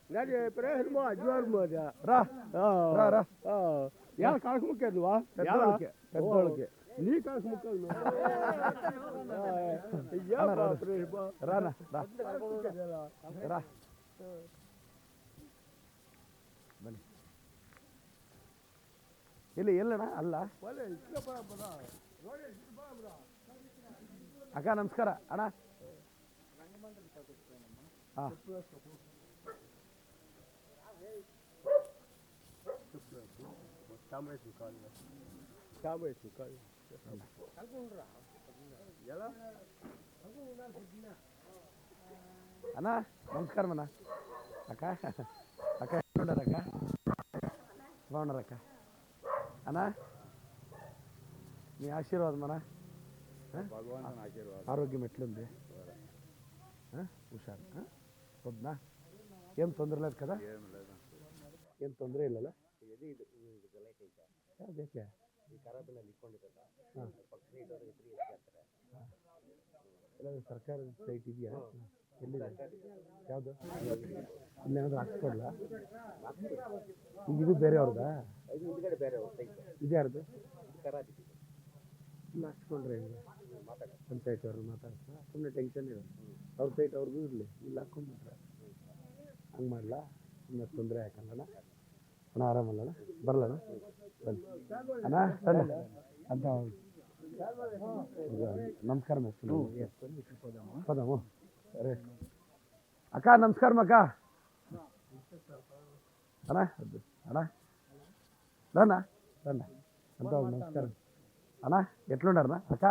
ನಡಿ ಪ್ರಹರ್ಮ ಜೋರ್ಮದ ರಾ ರಾ ರಾ ಯಾರು ಕಾಳಕ್ ಮುಖ್ಯದ್ವಾ ಪೆದ್ದೊಳಗೆ ನೀ ಕಾಳಕ್ ಮುಖ್ಯ ರಾನ ರಾ ಬನ್ನಿ ಇಲ್ಲಿ ಎಲ್ಲಣ್ಣ ಅಲ್ಲ ಅಕ್ಕ ನಮಸ್ಕಾರ ಅಣ್ಣ ಹಾಂ అన్నా నమస్కారం అన్న అక్క అక్క ఎట్లున్నారు అక్క బాగున్నారు అక్క అన్నా మీ ఆశీర్వాదం అన్నా ఆరోగ్యం ఎట్లుంది హుషారు పొద్దునా ఏం తొందర లేదు కదా ఏం ತೊಂದರೆ ಇಲ್ಲಲ್ಲ ಅದಕ್ಕೆ ಎಲ್ಲಾದ್ರೂ ಸರ್ಕಾರದ ಸೈಟ್ ಇದೆಯಾ ಎಲ್ಲಿದೆ ಯಾವುದು ಇಲ್ಲೇನಾದ್ರೂ ಹಾಕ್ಸ್ಕೊಡ್ಲ ಈಗ ಇದು ಬೇರೆಯವ್ರದಾ ಇದು ಯಾರ್ದು ಇಲ್ಲ ಹಾಕ್ಸ್ಕೊಂಡ್ರೆ ಹೆಂಗೆ ಪಂಚಾಯತ್ ಅವ್ರನ್ನ ಮಾತಾಡ್ತಾ ಸುಮ್ಮನೆ ಟೆನ್ಷನ್ ಇರೋ ಅವ್ರ ಸೈಟ್ ಅವ್ರಿಗೂ ಇರಲಿ ಇಲ್ಲಿ ಹಾಕ್ಕೊಂಡ್ಬಿಟ್ರೆ ಹಂಗೆ ಮಾಡಲಾ ಸುಮ್ಮನೆ ತೊಂದರೆ ಯಾಕಲ್ಲಣ್ಣ ಅಣ್ಣ ಆರಾಮಲ್ಲಣ್ಣ ಬರಲಣ್ಣ ಬನ್ನಿ ಅಣ್ಣ ಅಣ್ಣ ಅಂತ ನಮಸ್ಕಾರ ಪದಮು ಸರಿ ಅಕ್ಕ ನಮಸ್ಕಾರ ಅಕ್ಕ ಅಣ್ಣ అన్నా రానా రండి అంతా నమస్కారం అన్నా ఎట్లుండారనా అక్క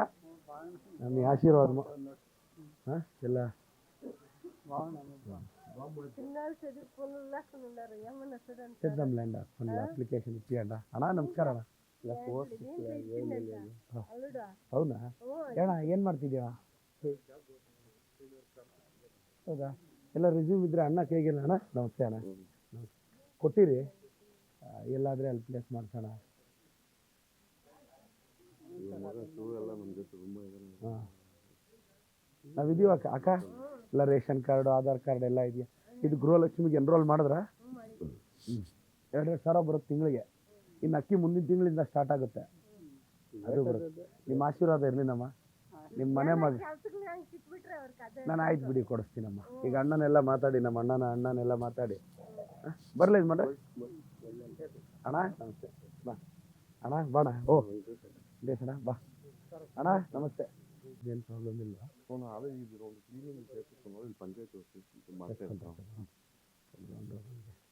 మీ ఆశీర్వాదము ఇలా చేద్దాంలేండి కొన్ని అప్లికేషన్ ఇప్పియండి అన్నా నమಸ್ಕಾರ ಅಣ್ಣ ಹೌದಾ ಹೇಳ ಏನು ಮಾಡ್ತಿದ್ದೀಯ ಹೌದಾ ಎಲ್ಲ ರಿಸ್ಯೂಮ್ ಇದ್ರೆ ಅಣ್ಣ ಕೇಳಿಲ್ಲ ಅಣ್ಣ ನಮಸ್ತೆ ಅಣ್ಣ ಕೊಟ್ಟಿರಿ ಎಲ್ಲಾದರೆ ಅಲ್ಲಿ ಪ್ಲೇಸ್ ಮಾಡ್ಸೋಣ ಹಾಂ ನಾವಿದ್ದೀವಿ ಅಕ್ಕ ಅಕ್ಕ ಎಲ್ಲ ರೇಷನ್ ಕಾರ್ಡು ಆಧಾರ್ ಕಾರ್ಡ್ ಎಲ್ಲ ಇದೆಯಾ ಇದು ಗೃಹಲಕ್ಷ್ಮಿಗೆ ಎನ್ರೋಲ್ ಮಾಡಿದ್ರೆ 2,000 ಬರುತ್ತೆ ತಿಂಗಳಿಗೆ ಇನ್ನು ಅಕ್ಕಿ ಮುಂದಿನ ತಿಂಗಳಿಂದ ಸ್ಟಾರ್ಟ್ ಆಗುತ್ತೆ ಅದು ಬರುತ್ತೆ ನಿಮ್ಮ ಆಶೀರ್ವಾದ ಇರಲಿ ನಮ್ಮ ನಿಮ್ಮ ಮನೆ ಮಗ ನಾನು ಆಯ್ತು ಬಿಡಿ ಕೊಡಿಸ್ತೀನಮ್ಮ ಈಗ ಅಣ್ಣನೆಲ್ಲ ಮಾತಾಡಿ ನಮ್ಮ ಅಣ್ಣನೆಲ್ಲ ಮಾತಾಡಿ ಬರಲಿ ಇದು ಮಾಡ್ರೆ ಅಣ್ಣ ನಮಸ್ತೆ ಬಾ ಅಣ್ಣ ಬಾಣ ಓ ದೇಶಣ್ಣ ಬಾ ಅಣ್ಣ ನಮಸ್ತೆ ಏನು ಪ್ರಾಬ್ಲಮ್ ಇಲ್ಲ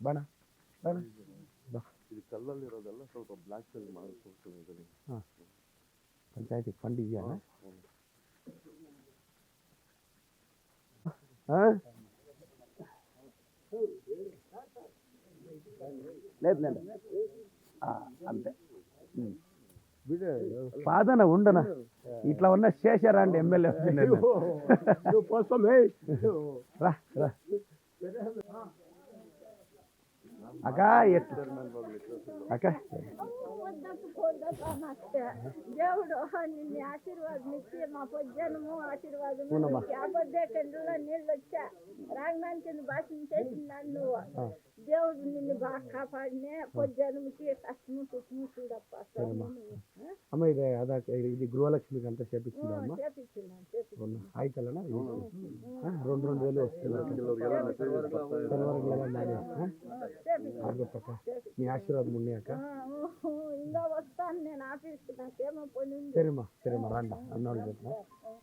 ಬಾಣ ಬಾಣ ಬಾ ಇದು ಕಲ್ಲಲ್ಲಿರೋದೆಲ್ಲ ಸ್ವಲ್ಪ ಬ್ಲ್ಯಾಕ್ ಸೆಲ್ ಮಾಡಿಸ್ಕೊಡ್ತೀನಿ ಹಾಂ ಪಂಚಾಯತಿಗೆ ಫಂಡ್ ಇದೆಯಾ ಹಾಂ లేదు అంతే పాదన ఉండన ఇట్లా ఉన్న శేషరా అండి ఎమ్మెల్యే రా రా అక్క అక్క దేవుడు నిన్ను ఆశీర్వాదం ఇచ్చి మా పొద్దునము ఆశీర్వాదము యాబద్దే కండ్రులో నీళ్ళు వచ్చా రాగనానికి భాషణ చేసిందాన్ని నువ్వు దేవుడు నిన్ను బాగా కాపాడినే పొద్దునముకి కష్టము సుఖము చూడప్ప అమ్మ ఇది ఇది గృహలక్ష్మికి అంతా చేపించిందమ్మా ఆಯ್ತಲ್ಲಣ್ಣ 2,000 వస్తుంది మీ ఆశీర్వాదం ఉన్నాయి అక్క ఇంకా వస్తాను నేను ఆఫీస్కి నాకేమో పని ಸರಿಮ್ಮ ಸರಿಮ್ಮ ರಂಡ ಅನ್ನೋಳು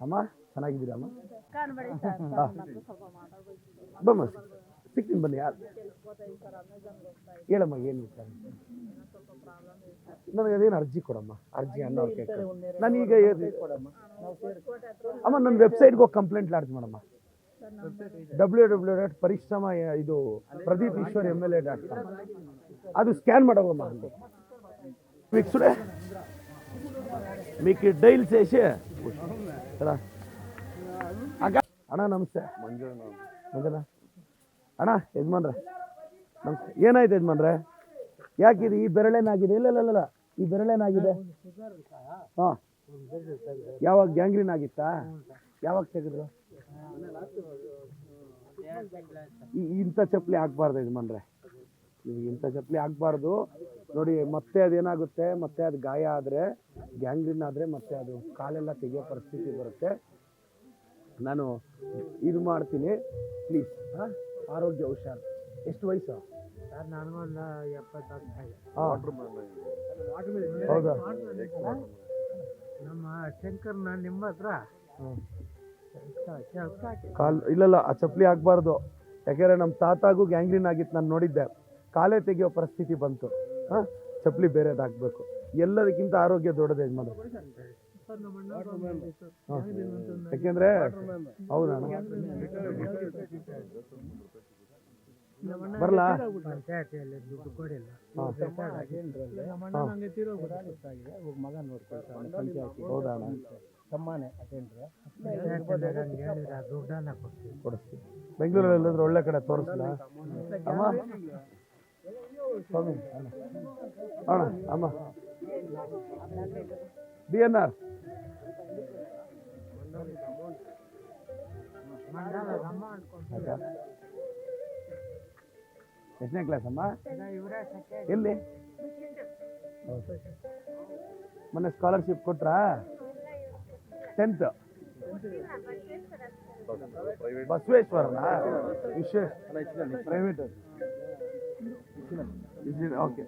ಅಮ್ಮ ಚೆನ್ನಾಗಿದ್ದೀರಮ್ಮ ಬಮ್ಮ ಸಿಗ್ತೀನಿ ಬನ್ನಿ ಹೇಳಮ್ಮ ಏನು ವಿಚಾರ ನನಗೆ ಅದೇನು ಅರ್ಜಿ ಕೊಡಮ್ಮ ಅರ್ಜಿ ಅನ್ನೋರು ಕೇಳ್ತಾರೆ ನಾನೀಗ ಅಮ್ಮ ನನ್ನ ವೆಬ್ಸೈಟ್ಗೆ ಹೋಗಿ ಕಂಪ್ಲೇಂಟ್ ಲಾಡ್ಜ್ ಮಾಡಮ್ಮ www.ಪರಿಶ್ರಮ ಇದು ಪ್ರದೀಪ್ ಈಶ್ವರ್ MLA.com ಅದು స్కాన్ ಮಾಡೋಗಮ್ಮ ఫిక్స్డ్ మీకు డైల్ చేసి ಅಣ್ಣ ನಮಸ್ತೆ ಮಂಜಣ್ಣ ಅಣ್ಣ ಯಜಮಾನ್ರೆ ನಮಸ್ತೆ ಏನಾಯ್ತು ಯಜಮಾನ್ರೆ ಯಾಕಿದೆ ಈ ಬೆರಳೇನಾಗಿದೆ ಇಲ್ಲ ಈ ಬೆರಳೇನಾಗಿದೆ ಹಾಂ ಯಾವಾಗ ಗ್ಯಾಂಗ್ರೀನ್ ಆಗಿತ್ತಾ ಯಾವಾಗ ತೆಗೆದ್ರು ಇಂಥ ಚಪ್ಪಲಿ ಹಾಕ್ಬಾರ್ದು ಯಜಮಾನ್ರೆ, ನಿಮಗೆ ಇಂಥ ಚಪ್ಪಲಿ ಹಾಕ್ಬಾರ್ದು ನೋಡಿ. ಮತ್ತೆ ಅದೇನಾಗುತ್ತೆ, ಮತ್ತೆ ಅದು ಗಾಯ ಆದರೆ, ಗ್ಯಾಂಗ್ರೀನ್ ಆದರೆ ಮತ್ತೆ ಅದು ಕಾಲೆಲ್ಲ ತೆಗಿಯೋ ಪರಿಸ್ಥಿತಿ ಬರುತ್ತೆ. ನಾನು ಇದು ಮಾಡ್ತೀನಿ ಪ್ಲೀಸ್. ಹಾಂ, ಆರೋಗ್ಯ ಹುಷಾರು. ಎಷ್ಟು ವಯಸ್ಸು? ಸರ್ ನನಗೊಂದು 70 ಹೌದಾ? ನಮ್ಮ ಶಂಕರ್ನ ನಿಮ್ಮ ಹತ್ರ ಕಾಲ್ ಇಲ್ಲಲ್ಲ, ಆ ಚಪ್ಪಲಿ ಹಾಕ್ಬಾರ್ದು. ಯಾಕೆಂದರೆ ನಮ್ಮ ತಾತಾಗೂ ಗ್ಯಾಂಗ್ರೀನ್ ಆಗಿತ್ತು, ನಾನು ನೋಡಿದ್ದೆ. ಕಾಲೇ ತೆಗಿಯೋ ಪರಿಸ್ಥಿತಿ ಬಂತು. ಹಾಂ, ಚಪ್ಪಲಿ ಬೇರೆದು ಹಾಕ್ಬೇಕು. ಎಲ್ಲದಕ್ಕಿಂತ ಆರೋಗ್ಯ ದೊಡ್ಡದು ಯಜಮಾನ. ಯಾಕೆಂದ್ರೆ ಹೌದಾ ಬರಲಾ? ಪಂಚಾಯತಿಯಲ್ಲಿ ದುಡ್ಡು ಕೊಡಿಲ್ಲ. ಮಗ ನೋಡ್ಕೊಳ್ತಾನೆ ಪಂಚಾಯತಿ. ಹೌದಾ? ತಮ್ಮನೆ ಅಟೆಂಡ್ರೆ ದುಡ್ಡನ್ನ ಕೊಡ್ತೀವಿ. ಕೊಡಿಸ್ತೀವಿ. ಬೆಂಗಳೂರಲ್ಲಿ ಎಲ್ಲಾದ್ರೂ ಒಳ್ಳೆ ಕಡೆ ತೋರಿಸ್ಲಾ ಅಮ್ಮ? ಸ್ವಾಮಿ ಅಣ್ಣ ಅಮ್ಮ DNR ಎಷ್ಟನೇ ಕ್ಲಾಸ್ ಅಮ್ಮ? ಎಲ್ಲಿ? ಮೊನ್ನೆ ಸ್ಕಾಲರ್ಶಿಪ್ ಕೊಟ್ರಾ? 10th ಬಸವೇಶ್ವರನಾ? ವಿಶೇಷ ಪ್ರೈವೇಟ್. ಓಕೆ.